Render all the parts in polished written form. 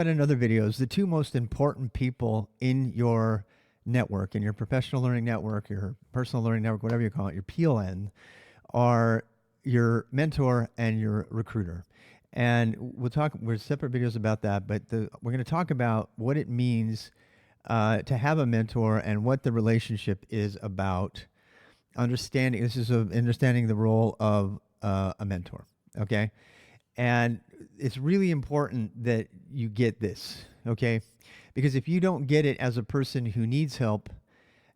In other videos, the two most important people in your network, in your professional learning network, your personal learning network, whatever you call it, your PLN, are your mentor and your recruiter. And we're separate videos about that, but we're going to talk about what it means to have a mentor and what the relationship is about. Understanding the role of a mentor. Okay. And it's really important that you get this, okay? Because if you don't get it as a person who needs help,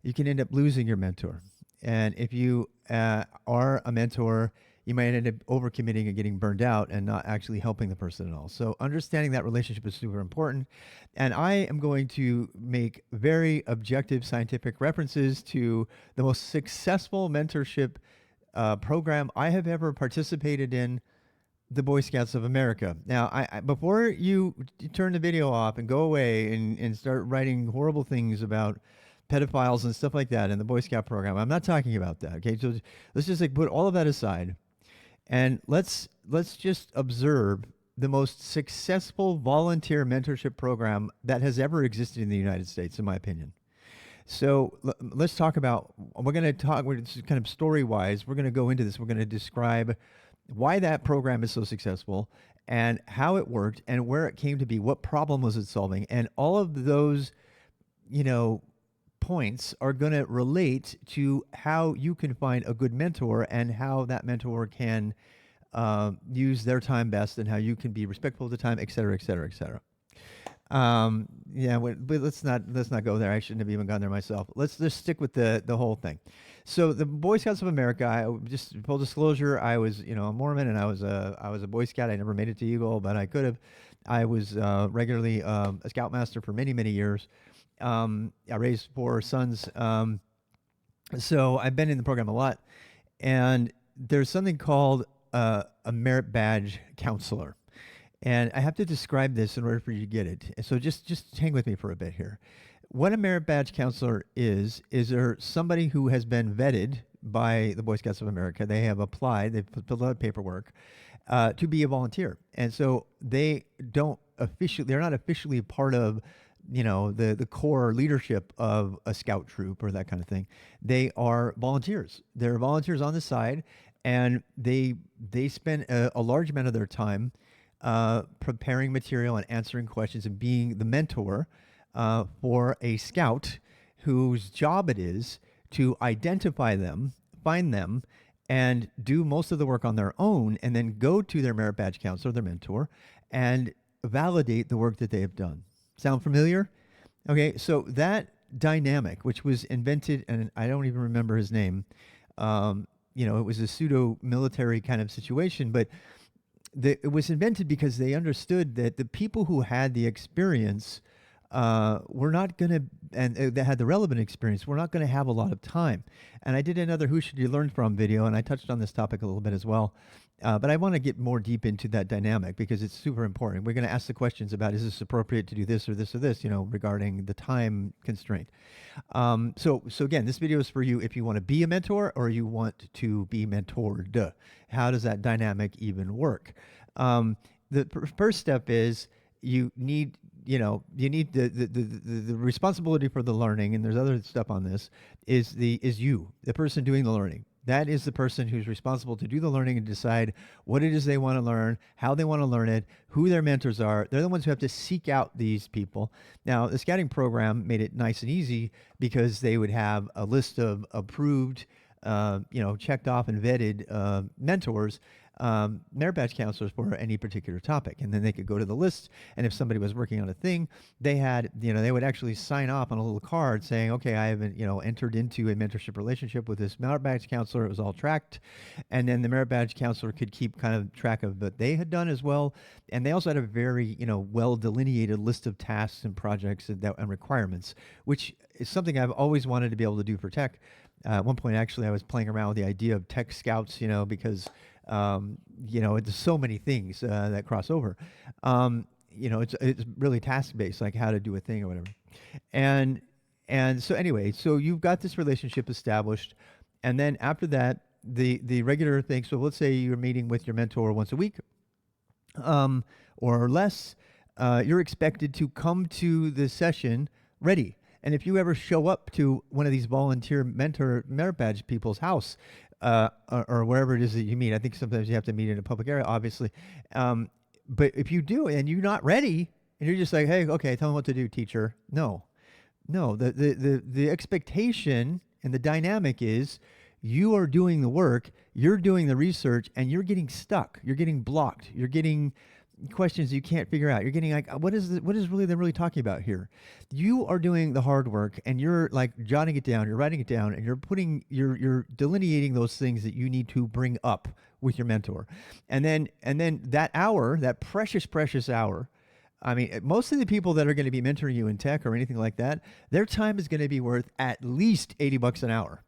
you can end up losing your mentor. And if you are a mentor, you might end up overcommitting and getting burned out and not actually helping the person at all. So understanding that relationship is super important. And I am going to make very objective scientific references to the most successful mentorship program I have ever participated in, the Boy Scouts of America. Now, before you turn the video off and go away and start writing horrible things about pedophiles and stuff like that in the Boy Scout program, I'm not talking about that. Okay, so let's just put all of that aside, and let's just observe the most successful volunteer mentorship program that has ever existed in the United States, in my opinion. So let's talk about. We're kind of story wise. We're going to go into this. We're going to describe why that program is so successful and how it worked and where it came to be, what problem was it solving, and all of those, points are going to relate to how you can find a good mentor and how that mentor can use their time best and how you can be respectful of the time, et cetera, et cetera, et cetera. But let's not go there. I shouldn't have even gone there myself. Let's just stick with the whole thing. So the Boy Scouts of America, just full disclosure, I was a Mormon and I was a Boy Scout. I never made it to Eagle, but I could have. I was regularly a Scoutmaster for many years. I raised 4 sons, so I've been in the program a lot. And there's something called a merit badge counselor. And I have to describe this in order for you to get it. So just hang with me for a bit here. What a merit badge counselor is there somebody who has been vetted by the Boy Scouts of America. They have applied, they've filled out paperwork to be a volunteer. And so they're not officially part of the core leadership of a scout troop or that kind of thing. They are volunteers. They're volunteers on the side, and they spend a large amount of their time preparing material and answering questions and being the mentor for a scout whose job it is to identify them, find them, and do most of the work on their own, and then go to their merit badge counselor, their mentor, and validate the work that they have done. Sound familiar? Okay, so that dynamic, which was invented, and I don't even remember his name, it was a pseudo-military kind of situation, but it was invented because they understood that the people who had the experience were not going to, and that had the relevant experience, were not going to have a lot of time. And I did another Who Should You Learn From video, and I touched on this topic a little bit as well. But I want to get more deep into that dynamic because it's super important. We're going to ask the questions about, is this appropriate to do this or this or this, regarding the time constraint. So again, this video is for you if you want to be a mentor or you want to be mentored. How does that dynamic even work? The first step is you need the responsibility for the learning, and there's other stuff on this, is you, the person doing the learning. That is the person who's responsible to do the learning and decide what it is they want to learn, how they want to learn it, who their mentors are. They're the ones who have to seek out these people. Now, the scouting program made it nice and easy because they would have a list of approved, checked off and vetted mentors, merit badge counselors for any particular topic. And then they could go to the list, and if somebody was working on a thing, they had, they would actually sign off on a little card saying, okay, I haven't, entered into a mentorship relationship with this merit badge counselor. It was all tracked. And then the merit badge counselor could keep kind of track of what they had done as well. And they also had a very, well delineated list of tasks and projects and requirements, which is something I've always wanted to be able to do for tech. At one point, actually, I was playing around with the idea of tech scouts, because there's so many things that cross over. It's really task based, like how to do a thing or whatever. And so anyway, so you've got this relationship established, and then after that, the regular thing. So let's say you're meeting with your mentor once a week, or less. You're expected to come to the session ready. And if you ever show up to one of these volunteer mentor merit badge people's house, or wherever it is that you meet, I think sometimes you have to meet in a public area, obviously. Um, but if you do and you're not ready, and you're just like, hey, okay, tell me what to do, teacher. No, the expectation and the dynamic is you are doing the work, you're doing the research, and you're getting stuck. You're getting blocked. You're getting questions you can't figure out. You're getting like, what is really they're really talking about here? You are doing the hard work, and you're like jotting it down, you're writing it down, and you're delineating those things that you need to bring up with your mentor, and then that hour, that precious hour. I mean, most of the people that are going to be mentoring you in tech or anything like that, their time is going to be worth at least $80 an hour.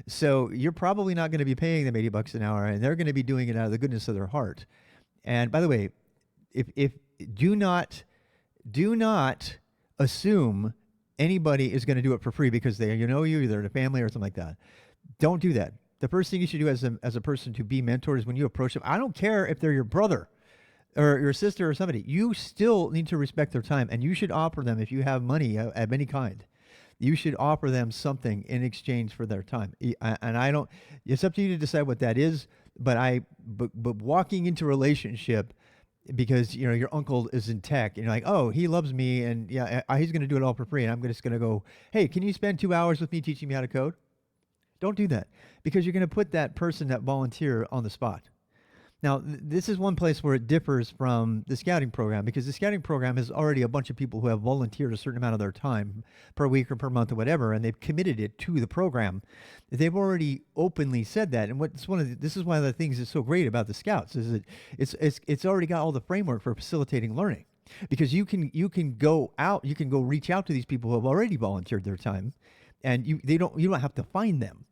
So you're probably not going to be paying them $80 an hour, and they're going to be doing it out of the goodness of their heart. And by the way, if do not assume anybody is going to do it for free because they they're in a family or something like that. Don't do that. The first thing you should do as a person to be mentored is when you approach them. I don't care if they're your brother or your sister or somebody. You still need to respect their time, and you should offer them, if you have money of any kind, you should offer them something in exchange for their time. And I don't. It's up to you to decide what that is. But walking into a relationship because your uncle is in tech and you're like, oh, he loves me, and yeah, he's going to do it all for free, and I'm just going to go, hey, can you spend 2 hours with me teaching me how to code? Don't do that, because you're going to put that person, that volunteer, on the spot. Now, this is one place where it differs from the scouting program, because the scouting program has already a bunch of people who have volunteered a certain amount of their time per week or per month or whatever, and they've committed it to the program. They've already openly said that, and this is one of the things that's so great about the scouts is that it's already got all the framework for facilitating learning, because you can go out, you can go reach out to these people who have already volunteered their time, and you don't have to find them.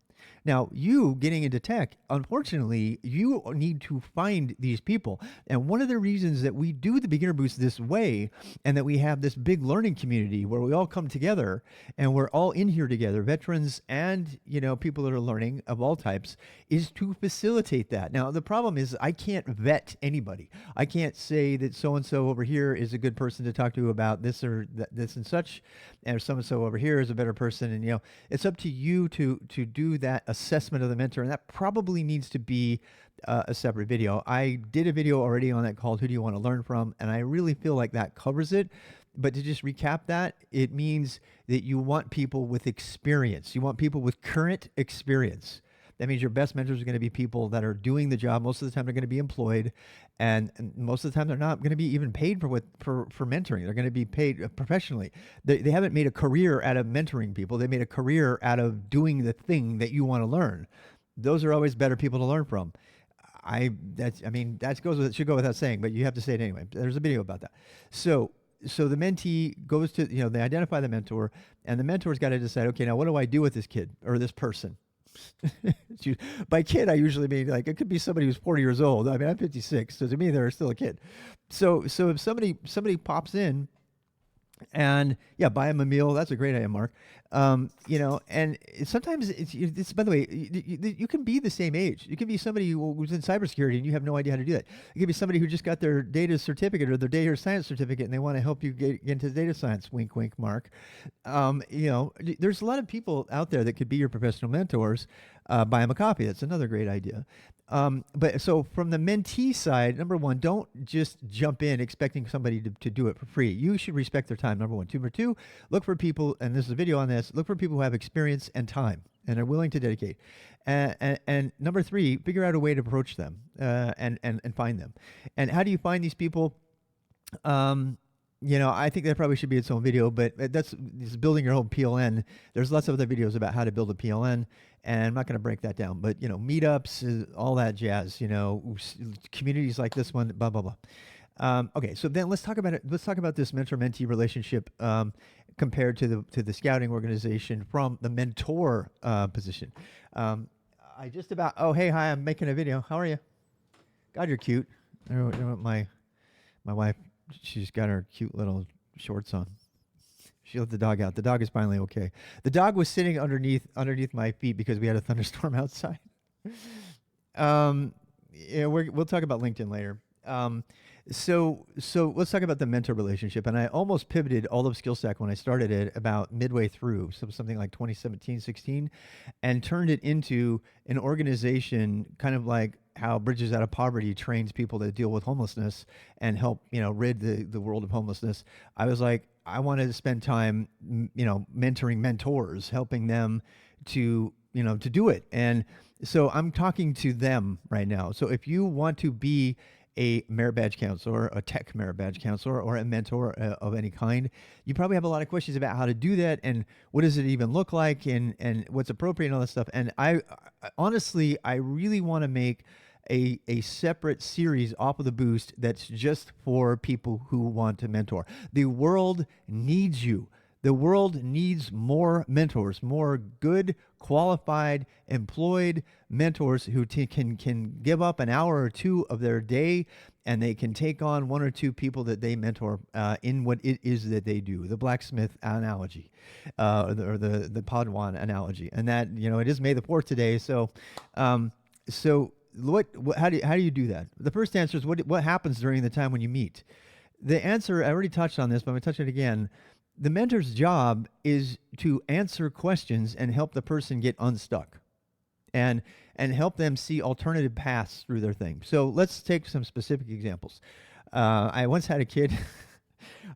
Now, you getting into tech, unfortunately, you need to find these people. And one of the reasons that we do the Beginner Boost this way, and that we have this big learning community where we all come together and we're all in here together, veterans and people that are learning of all types, is to facilitate that. Now, the problem is I can't vet anybody. I can't say that so-and-so over here is a good person to talk to about this or this and such, and so-and-so over here is a better person. And it's up to you to do that assessment of the mentor, and that probably needs to be a separate video. I did a video already on that called Who Do You Want to Learn From, and I really feel like that covers it. But to just recap that, it means that you want people with experience. You want people with current experience. That means your best mentors are going to be people that are doing the job. Most of the time they're going to be employed, and most of the time they're not going to be even paid for mentoring. They're going to be paid professionally. They haven't made a career out of mentoring people. They made a career out of doing the thing that you want to learn. Those are always better people to learn from. That should go without saying, but you have to say it anyway. There's a video about that. So the mentee goes to, they identify the mentor, and the mentor's got to decide, okay, now what do I do with this kid or this person? By kid, I usually mean like it could be somebody who's 40 years old. I mean, I'm 56, so to me, they're still a kid. So if somebody pops in and buy them a meal, that's a great idea, Mark. And sometimes it's by the way, you can be the same age. You can be somebody who's in cybersecurity and you have no idea how to do that. It could be somebody who just got their data certificate or their data science certificate, and they want to help you get into data science. Wink, wink, Mark. There's a lot of people out there that could be your professional mentors. Buy them a copy. That's another great idea. But so from the mentee side, number one, don't just jump in expecting somebody to do it for free. You should respect their time, number one. Number two, look for people, and this is a video on this, look for people who have experience and time and are willing to dedicate. And number three, figure out a way to approach them and find them. And how do you find these people? I think that probably should be its own video, but that's building your own PLN. There's lots of other videos about how to build a PLN, and I'm not going to break that down. But meetups, all that jazz. Communities like this one, blah blah blah. Okay, so then let's talk about it. Let's talk about this mentor-mentee relationship compared to the scouting organization from the mentor position. I just about. Oh, hey, hi! I'm making a video. How are you? God, you're cute. My wife. She's got her cute little shorts on. She let the dog out. The dog is finally okay. The dog was sitting underneath my feet because we had a thunderstorm outside. We'll talk about LinkedIn later. So let's talk about the mentor relationship. And I almost pivoted all of skill stack when I started it about midway through, so something like 2017, 16, and turned it into an organization, kind of like how Bridges Out of Poverty trains people to deal with homelessness and help, rid the world of homelessness. I was like, I wanted to spend time, mentoring mentors, helping them to do it. And so I'm talking to them right now. So if you want to be a merit badge counselor, a tech merit badge counselor, or a mentor of any kind, you probably have a lot of questions about how to do that and what does it even look like and what's appropriate and all that stuff. And honestly, I really want to make a separate series off of the Boost that's just for people who want to mentor. The world needs you. The world needs more mentors, more good, qualified, employed mentors who can give up an hour or two of their day, and they can take on one or two people that they mentor in what it is that they do. The blacksmith analogy, or the Padawan analogy, and that it is May the 4th today. So how do you do that? The first answer is what happens during the time when you meet. The answer, I already touched on this, but I'm going to touch it again. The mentor's job is to answer questions and help the person get unstuck and help them see alternative paths through their thing. So let's take some specific examples. I once had a kid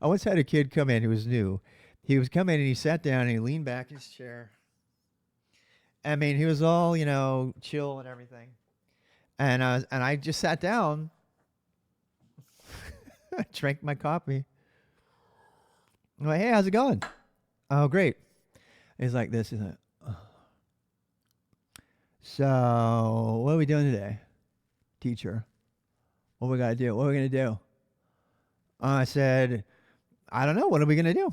I once had a kid come in who was new. He was coming and he sat down and he leaned back in his chair. I mean, he was all, chill and everything. And I just sat down, drank my coffee. I'm like, hey, how's it going? Oh, great. He's like this. He's like, oh. So, what are we doing today, teacher? What we got to do? What are we going to do? I said, I don't know. What are we going to do?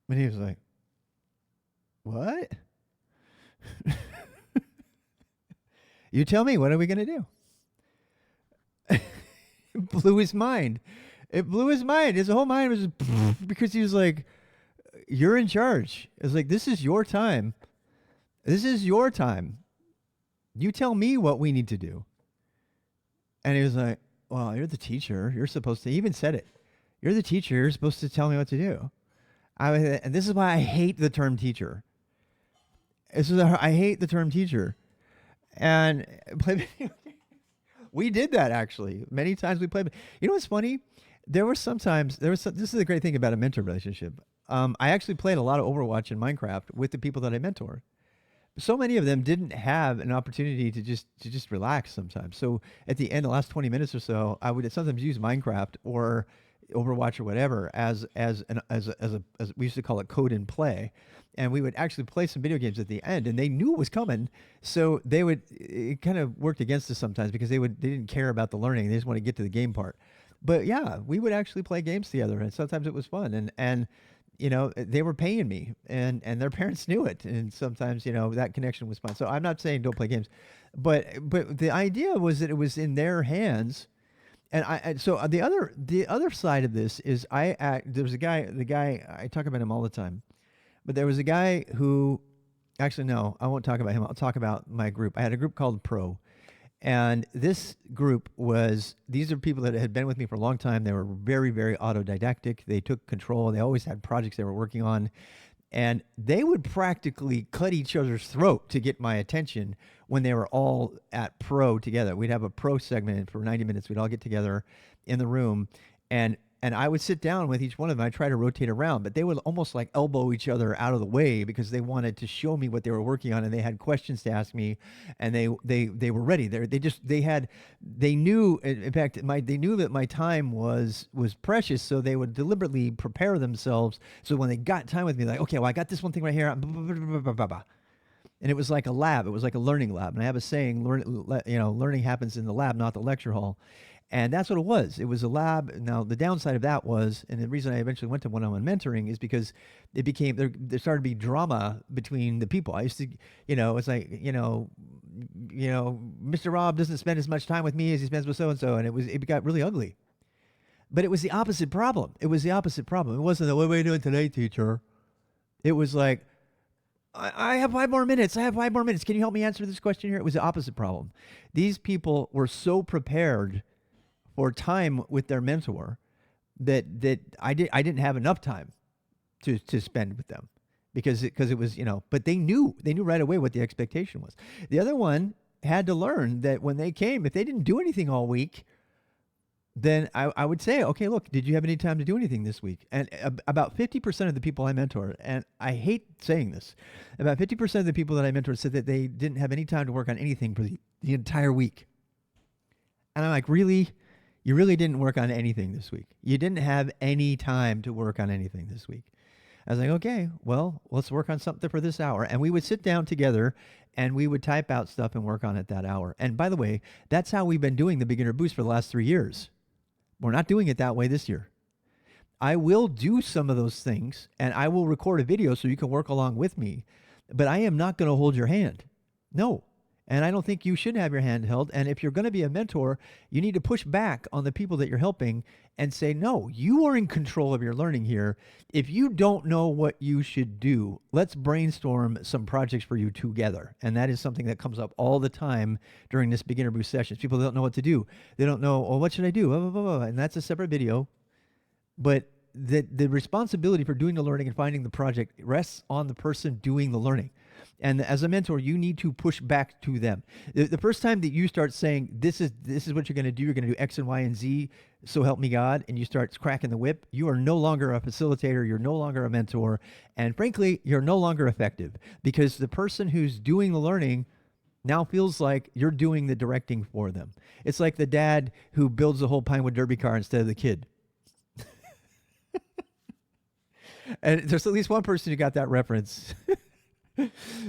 And he was like, what? You tell me. What are we going to do? It blew his mind. It blew his mind. His whole mind was just because he was like, you're in charge. It's like, this is your time. This is your time. You tell me what we need to do. And he was like, well, you're the teacher. You're supposed to, he even said it. You're the teacher. You're supposed to tell me what to do. And this is why I hate the term teacher. I hate the term teacher. And we did that actually. Many times we played. You know what's funny? This is the great thing about a mentor relationship. I actually played a lot of Overwatch and Minecraft with the people that I mentor. So many of them didn't have an opportunity to just relax sometimes. So at the end, the last 20 minutes or so, I would sometimes use Minecraft or Overwatch or whatever as we used to call it code and play. And we would actually play some video games at the end, and they knew it was coming. So it kind of worked against us sometimes because they didn't care about the learning. They just want to get to the game part. But yeah, we would actually play games together, and sometimes it was fun. And they were paying me, and their parents knew it, and sometimes that connection was fun. So I'm not saying don't play games, but the idea was that it was in their hands. And so the other side of this is there was the guy I talk about him all the time, but there was a guy who, actually no, I won't talk about him. I'll talk about my group. I had a group called Pro. And this group these are people that had been with me for a long time. They were very, very autodidactic. They took control. They always had projects they were working on. And they would practically cut each other's throat to get my attention when they were all at Pro together. We'd have a Pro segment for 90 minutes. We'd all get together in the room. And I would sit down with each one of them. I'd try to rotate around, but they would almost like elbow each other out of the way because they wanted to show me what they were working on, and they had questions to ask me, and they were ready. They knew, in fact, they knew that my time was precious, so they would deliberately prepare themselves. So when they got time with me, like, okay, well, I got this one thing right here, and it was like a lab. It was like a learning lab. And I have a saying, learning happens in the lab, not the lecture hall. And that's what it was. It was a lab. Now, the downside of that was, and the reason I eventually went to one-on-one mentoring is because it became, there started to be drama between the people. I used to, it's like, Mr. Rob doesn't spend as much time with me as he spends with so-and-so. And it got really ugly. But it was the opposite problem. It wasn't, what are we doing today, teacher? It was like, I have 5 more minutes. Can you help me answer this question here? It was the opposite problem. These people were so prepared for time with their mentor that I didn't have enough time to spend with them because it was, but they knew right away what the expectation was. The other one had to learn that when they came, if they didn't do anything all week, then I would say, okay, look, did you have any time to do anything this week? And about 50% of the people I mentor, and I hate saying this, about 50% of the people that I mentor said that they didn't have any time to work on anything for the entire week. And I'm like, really? You really didn't work on anything this week? You didn't have any time to work on anything this week? I was like, okay, well, let's work on something for this hour. And we would sit down together and we would type out stuff and work on it that hour. And by the way, that's how we've been doing the Beginner Boost for the last 3 years. We're not doing it that way this year. I will do some of those things and I will record a video so you can work along with me, but I am not going to hold your hand. No. And I don't think you should have your hand held. And if you're going to be a mentor, you need to push back on the people that you're helping and say, no, you are in control of your learning here. If you don't know what you should do, let's brainstorm some projects for you together. And that is something that comes up all the time during this Beginner Boost sessions. People don't know what to do. They don't know, oh, what should I do? Blah, blah, blah, blah. And that's a separate video. But the responsibility for doing the learning and finding the project rests on the person doing the learning. And as a mentor, you need to push back to them. The first time that you start saying, this is what you're going to do X and Y and Z, so help me God, and you start cracking the whip, you are no longer a facilitator, you're no longer a mentor, and frankly, you're no longer effective because the person who's doing the learning now feels like you're doing the directing for them. It's like the dad who builds the whole Pinewood Derby car instead of the kid. And there's at least one person who got that reference.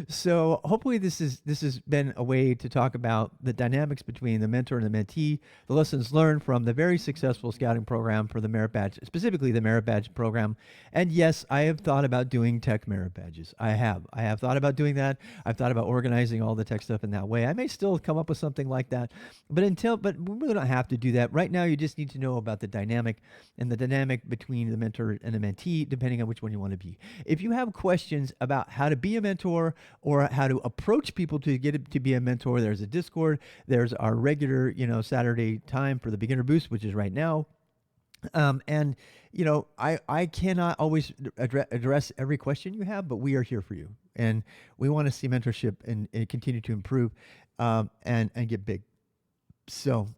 So hopefully this has been a way to talk about the dynamics between the mentor and the mentee, the lessons learned from the very successful scouting program for the merit badge, specifically the merit badge program. And yes, I have thought about doing tech merit badges. I have thought about doing that. I've thought about organizing all the tech stuff in that way. I may still come up with something like that, but we really don't have to do that. Right now, you just need to know about the dynamic between the mentor and the mentee, depending on which one you want to be. If you have questions about how to be a mentor or how to approach people to get it to be a mentor, there's a Discord. There's our regular, Saturday time for the Beginner Boost, which is right now. And I cannot always address every question you have, but we are here for you, and we want to see mentorship and continue to improve, and get big. So